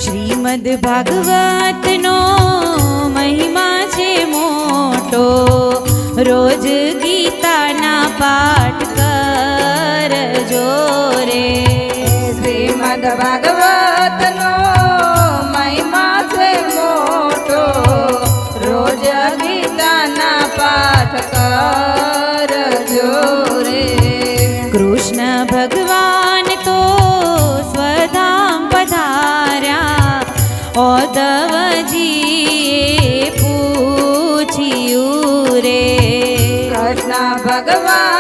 શ્રીમદ ભાગવતનો મહિમા છે મોટો, રોજ ગીતાના પાઠ કરજો રે. શ્રીમદ ભાગવતનો મહિમા છે મોટો, રોજ ગીતાના પાઠ કરજો રે. કૃષ્ણ ભગવાન તો સ્વધામ પધાર્યા, ઉદ્ધવજીએ પૂછ્યું રે. કૃષ્ણ ભગવાન